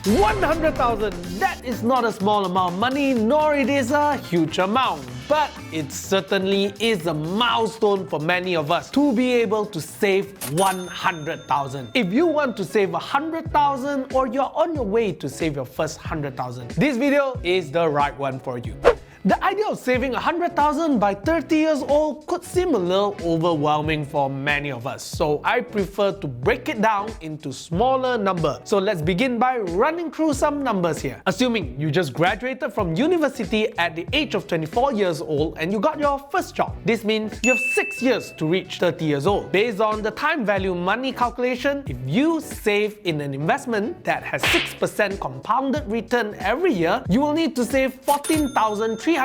100,000, that is not a small amount of money, nor it is a huge amount. But it certainly is a milestone for many of us to be able to save 100,000. If you want to save 100,000 or you're on your way to save your first 100,000, this video is the right one for you. The idea of saving 100,000 by 30 years old could seem a little overwhelming for many of us, so I prefer to break it down into smaller numbers. So let's begin by running through some numbers here. Assuming you just graduated from university at the age of 24 years old and you got your first job. This means you have 6 years to reach 30 years old. Based on the time value money calculation, if you save in an investment that has 6% compounded return every year, you will need to save 14,336.26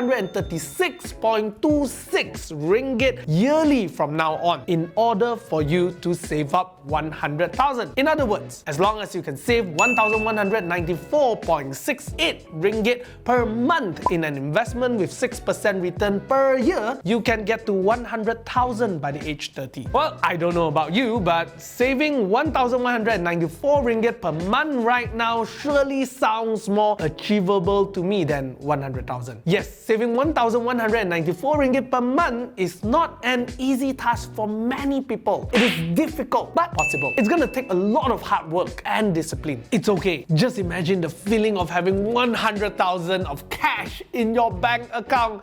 ringgit yearly from now on in order for you to save up 100,000. In other words, as long as you can save 1,194.68 ringgit per month in an investment with 6% return per year, you can get to 100,000 by the age 30. Well, I don't know about you, but saving 1,194 ringgit per month right now surely sounds more achievable to me than 100,000. Yes, saving 1,194 ringgit per month is not an easy task for many people. It is difficult, but possible. It's gonna take a lot of hard work and discipline. It's okay. Just imagine the feeling of having 100,000 of cash in your bank account.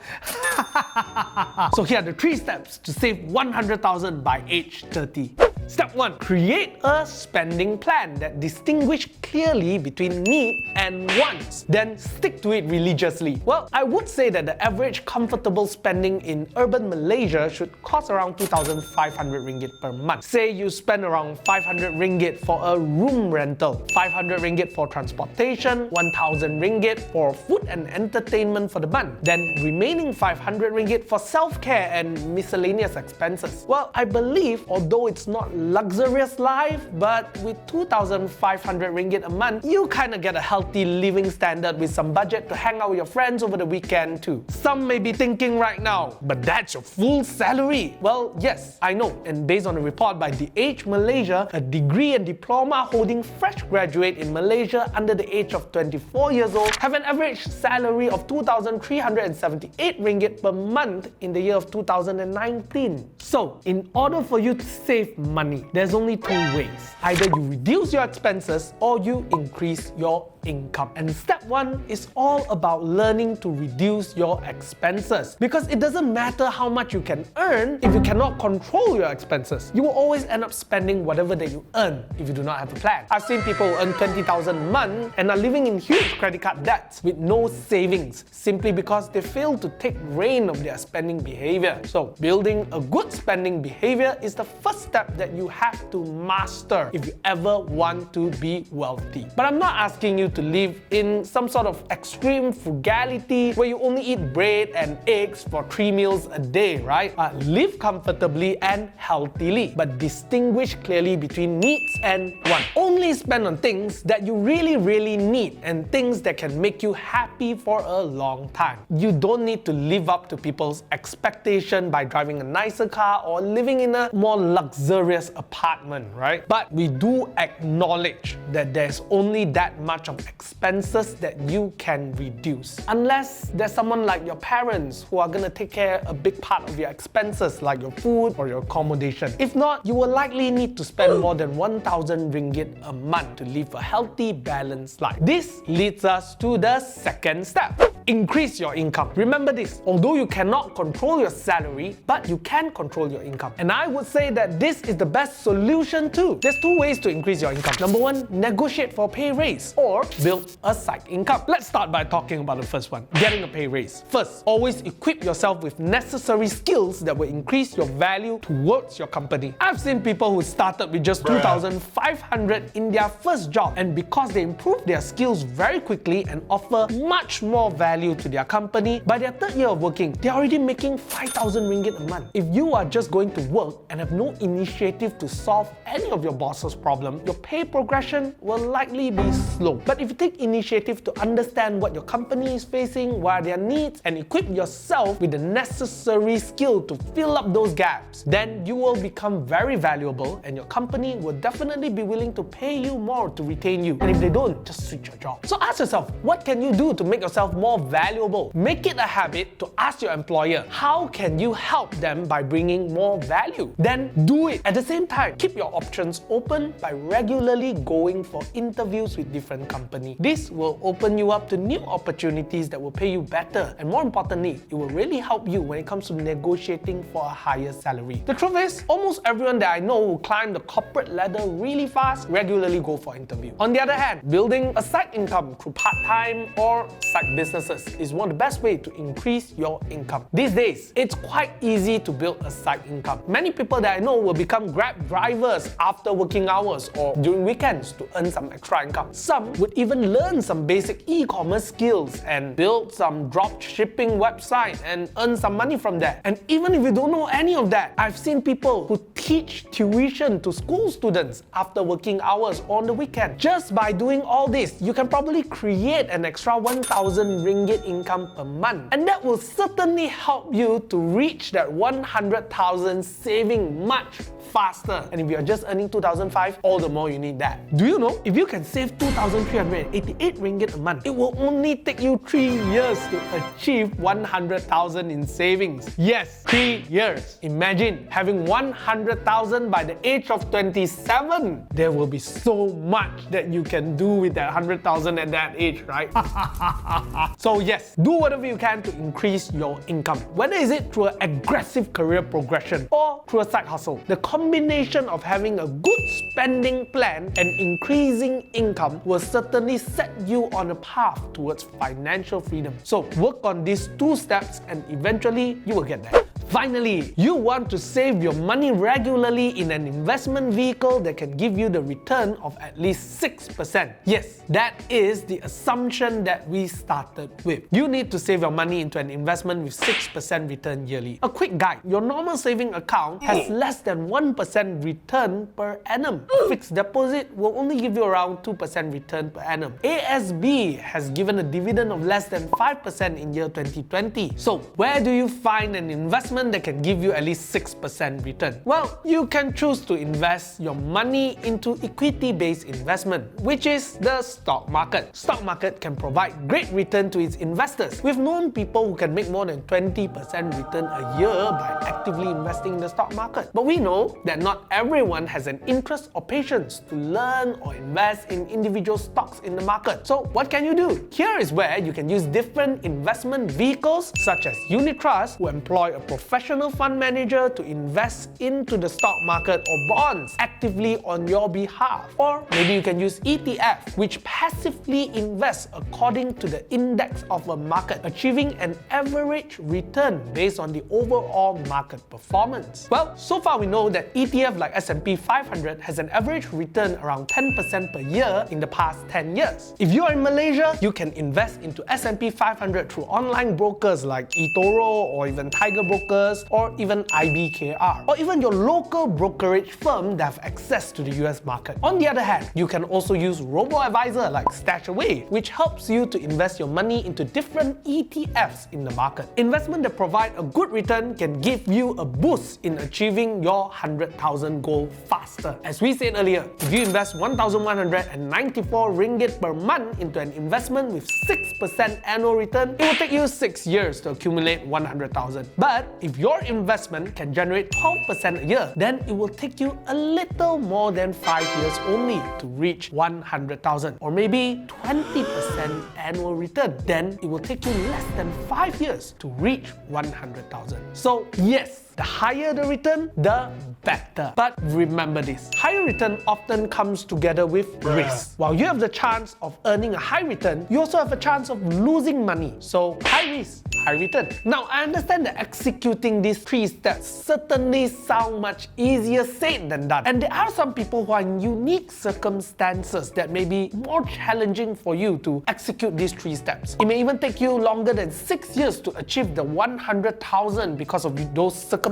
So here are the 3 steps to save 100,000 by age 30. Step 1. Create a spending plan that distinguishes clearly between need and wants. Then stick to it religiously. Well, I would say that the average comfortable spending in urban Malaysia should cost around 2,500 ringgit per month. Say you spend around 500 ringgit for a room rental, 500 ringgit for transportation, 1,000 ringgit for food and entertainment for the month, then remaining 500 ringgit for self-care and miscellaneous expenses. Well, I believe, although it's not luxurious life, but with 2,500 ringgit a month, you kind of get a healthy living standard with some budget to hang out with your friends over the weekend too. Some may be thinking right now, but that's your full salary. Well, yes, I know, and based on a report by The Age Malaysia, a degree and diploma holding fresh graduate in Malaysia under the age of 24 years old have an average salary of 2,378 ringgit per month in the year of 2019. So, in order for you to save money, there's only 2 ways. Either you reduce your expenses or you increase your income. And step 1 is all about learning to reduce your expenses. Because it doesn't matter how much you can earn if you cannot control your expenses. You will always end up spending whatever that you earn if you do not have a plan. I've seen people earn 20,000 a month and are living in huge credit card debts with no savings simply because they fail to take reign of their spending behavior. So, building a good spending behavior is the first step that you have to master if you ever want to be wealthy. But I'm not asking you to live in some sort of extreme frugality where you only eat bread and eggs for 3 meals a day, right? Live comfortably and healthily, but distinguish clearly between needs and wants. Only spend on things that you really need and things that can make you happy for a long time. You don't need to live up to people's expectation by driving a nicer car or living in a more luxurious apartment, right? But we do acknowledge that there's only that much of expenses that you can reduce. Unless there's someone like your parents who are gonna take care a big part of your expenses like your food or your accommodation. If not, you will likely need to spend more than 1,000 ringgit a month to live a healthy, balanced life. This leads us to the second step. Increase your income. Remember this, although you cannot control your salary, but you can control your income. And I would say that this is the best solution too. There's 2 ways to increase your income. Number 1, negotiate for a pay raise or build a side income. Let's start by talking about the first one, getting a pay raise. First, always equip yourself with necessary skills that will increase your value towards your company. I've seen people who started with just 2,500 in their first job, and because they improved their skills very quickly and offer much more value value to their company, by their third year of working, they're already making 5,000 ringgit a month. If you are just going to work and have no initiative to solve any of your boss's problem, your pay progression will likely be slow. But if you take initiative to understand what your company is facing, what are their needs, and equip yourself with the necessary skill to fill up those gaps, then you will become very valuable and your company will definitely be willing to pay you more to retain you. And if they don't, just switch your job. So ask yourself, what can you do to make yourself more valuable? Make it a habit to ask your employer, how can you help them by bringing more value? Then do it. At the same time, keep your options open by regularly going for interviews with different companies. This will open you up to new opportunities that will pay you better, and more importantly, it will really help you when it comes to negotiating for a higher salary. The truth is, almost everyone that I know who climb the corporate ladder really fast regularly go for interview. On the other hand, building a side income through part-time or side businesses is one of the best ways to increase your income. These days, it's quite easy to build a side income. Many people that I know will become Grab drivers after working hours or during weekends to earn some extra income. Some would even learn some basic e-commerce skills and build some drop shipping website and earn some money from that. And even if you don't know any of that, I've seen people who teach tuition to school students after working hours on the weekend. Just by doing all this, you can probably create an extra 1,000 ringgit income per month. And that will certainly help you to reach that 100,000 saving much faster. And if you're just earning 2,500, all the more you need that. Do you know, if you can save 2,388 ringgit a month, it will only take you 3 years to achieve 100,000 in savings. Yes, 3 years. Imagine having 100,000 by the age of 27. There will be so much that you can do with that 100,000 at that age, right? So yes, do whatever you can to increase your income. Whether is it through an aggressive career progression or through a side hustle, the combination of having a good spending plan and increasing income will certainly set you on a path towards financial freedom. So work on these 2 steps and eventually you will get there. Finally, you want to save your money regularly in an investment vehicle that can give you the return of at least 6%. Yes, that is the assumption that we started with. You need to save your money into an investment with 6% return yearly. A quick guide, your normal saving account has less than 1% return per annum. Fixed deposit will only give you around 2% return per annum. ASB has given a dividend of less than 5% in year 2020. So where do you find an investment that can give you at least 6% return? Well, you can choose to invest your money into equity-based investment, which is the stock market. Stock market can provide great return to its investors. We've known people who can make more than 20% return a year by actively investing in the stock market. But we know that not everyone has an interest or patience to learn or invest in individual stocks in the market. So what can you do? Here is where you can use different investment vehicles such as unit trusts, who employ a professional fund manager to invest into the stock market or bonds actively on your behalf. Or maybe you can use ETF, which passively invests according to the index of a market, achieving an average return based on the overall market performance. Well, so far we know that ETF like S&P 500 has an average return around 10% per year in the past 10 years. If you are in Malaysia, you can invest into S&P 500 through online brokers like eToro or even Tiger Brokers or even IBKR, or even your local brokerage firm that have access to the US market. On the other hand, you can also use robo-advisor like StashAway, which helps you to invest your money into different ETFs in the market. Investment that provide a good return can give you a boost in achieving your 100,000 goal faster. As we said earlier, if you invest 1,194 ringgit per month into an investment with 6% annual return, it will take you 6 years to accumulate 100,000. But if your investment can generate 12% a year, then it will take you a little more than 5 years only to reach 100,000, or maybe 20% annual return. Then it will take you less than 5 years to reach 100,000. So yes, The higher the return, the better. But remember this, higher return often comes together with risk. While you have the chance of earning a high return, you also have a chance of losing money. So high risk, high return. Now, I understand that executing these 3 steps certainly sound much easier said than done. And there are some people who are in unique circumstances that may be more challenging for you to execute these 3 steps. It may even take you longer than 6 years to achieve the 100,000 because of those circumstances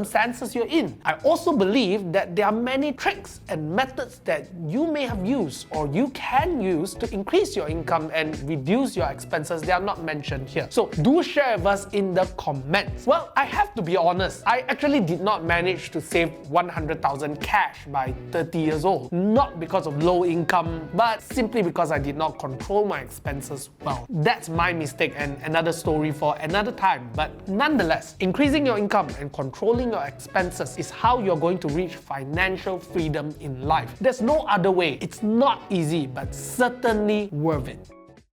you're in. I also believe that there are many tricks and methods that you may have used or you can use to increase your income and reduce your expenses. They are not mentioned here. So do share with us in the comments. Well, I have to be honest, I actually did not manage to save 100,000 cash by 30 years old. Not because of low income, but simply because I did not control my expenses well. That's my mistake and another story for another time. But nonetheless, increasing your income and controlling your expenses is how you're going to reach financial freedom in life. There's no other way. It's not easy, but certainly worth it.